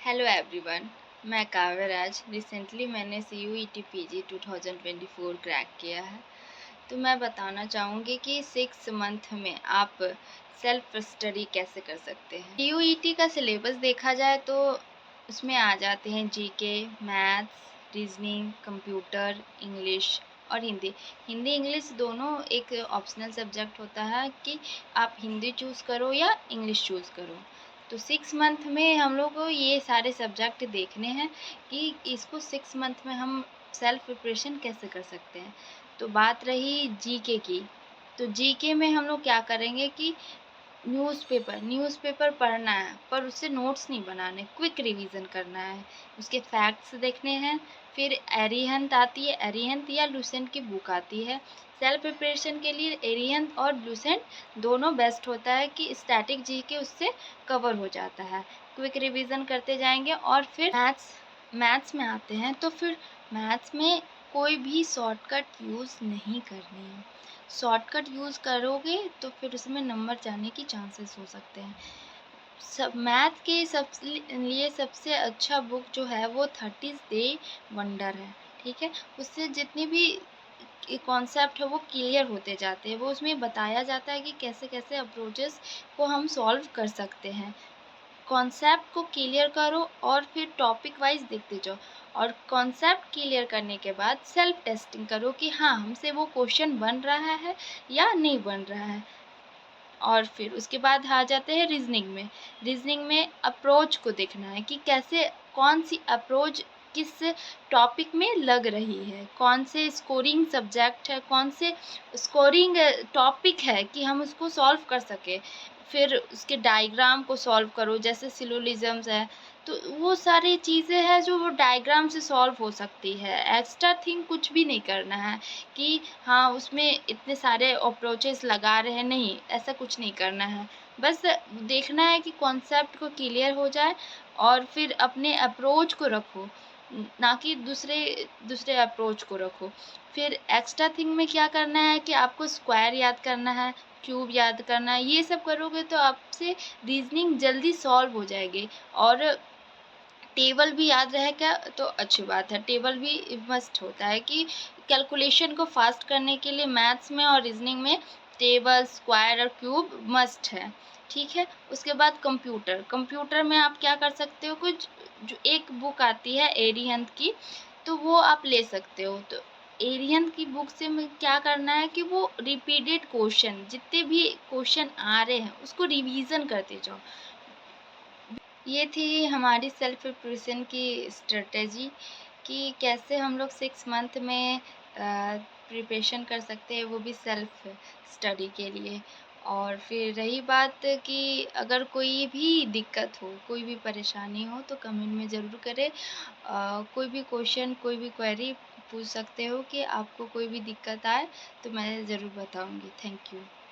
Hello everyone. मैं काव्या राज। Recently मैंने CUET PG 2024 crack किया है। तो मैं बताना चाहूँगी कि 6 मंथ में आप सेल्फ स्टडी कैसे कर सकते हैं। CUET का सिलेबस देखा जाए तो उसमें आ जाते हैं GK, maths, reasoning, computer, English और हिंदी। हिंदी इंग्लिश दोनों एक ऑप्शनल सब्जेक्ट होता है कि आप हिंदी चूज़ करो या इंग्लिश चूज़ करो। तो 6 मंथ में हम लोग को ये सारे सब्जेक्ट देखने हैं कि इसको 6 मंथ में हम सेल्फ प्रिपरेशन कैसे कर सकते हैं। तो बात रही जीके की, तो जीके में हम लोग क्या करेंगे कि न्यूज़पेपर पढ़ना है, पर उससे नोट्स नहीं बनाने, क्विक रिवीजन करना है, उसके फैक्ट्स देखने हैं। फिर एरिहंत आती है, एरिहंत या लुसेंट की बुक आती है। सेल्फ प्रिपरेशन के लिए एरिहंत और लुसेंट दोनों बेस्ट होता है कि स्टैटिक जीके उससे कवर हो जाता है। क्विक रिवीजन करते जाएंगे। और फिर मैथ्स में आते हैं, तो फिर मैथ्स में कोई भी शॉर्टकट यूज़ नहीं करनी है। शॉर्टकट यूज़ करोगे तो फिर उसमें नंबर जाने की चांसेस हो सकते हैं। सब मैथ के लिए सबसे अच्छा बुक जो है वो 30 डे वंडर है, ठीक है। उससे जितनी भी कॉन्सेप्ट है वो क्लियर होते जाते हैं। वो उसमें बताया जाता है कि कैसे कैसे अप्रोचेस को हम सॉल्व कर सकते हैं। कॉन्सेप्ट को क्लियर करो और फिर टॉपिक वाइज देखते जाओ। और कॉन्सेप्ट क्लियर करने के बाद सेल्फ टेस्टिंग करो कि हाँ, हमसे वो क्वेश्चन बन रहा है या नहीं बन रहा है। और फिर उसके बाद आ जाते हैं रीजनिंग में अप्रोच को देखना है कि कैसे कौन सी अप्रोच किस टॉपिक में लग रही है, कौन से स्कोरिंग सब्जेक्ट है, कौन से स्कोरिंग टॉपिक है कि हम उसको सॉल्व कर सके। फिर उसके डायग्राम को सॉल्व करो, जैसे सिलोजिज्म्स है, तो वो सारी चीज़ें हैं जो वो डायग्राम से सॉल्व हो सकती है। एक्स्ट्रा थिंग कुछ भी नहीं करना है कि हाँ, उसमें इतने सारे अप्रोचेस लगा रहे हैं, नहीं, ऐसा कुछ नहीं करना है। बस देखना है कि कॉन्सेप्ट को क्लियर हो जाए और फिर अपने अप्रोच को रखो, ना कि दूसरे अप्रोच को रखो। फिर एक्स्ट्रा थिंग में क्या करना है कि आपको स्क्वायर याद करना है, क्यूब याद करना है। ये सब करोगे तो आपसे रीजनिंग जल्दी सॉल्व हो जाएगी। और टेबल भी याद रहेगा तो अच्छी बात है। टेबल भी मस्ट होता है कि कैलकुलेशन को फास्ट करने के लिए मैथ्स में और रीजनिंग में टेबल, स्क्वायर और क्यूब मस्ट है, ठीक है। उसके बाद कंप्यूटर में आप क्या कर सकते हो, कुछ जो एक बुक आती है एरिहंत की, तो वो आप ले सकते हो। तो एरिहंत की बुक से में क्या करना है कि वो रिपीटेड क्वेश्चन, जितने भी क्वेश्चन आ रहे हैं उसको रिवीजन करते जाओ। ये थी हमारी सेल्फ प्रिपरेशन की स्ट्रेटेजी कि कैसे हम लोग 6 मंथ में प्रिपरेशन कर सकते हैं, वो भी सेल्फ स्टडी के लिए। और फिर रही बात कि अगर कोई भी दिक्कत हो, कोई भी परेशानी हो तो कमेंट में ज़रूर करें। कोई भी क्वेश्चन, कोई भी क्वेरी पूछ सकते हो कि आपको कोई भी दिक्कत आए तो मैं ज़रूर बताऊँगी। Thank you.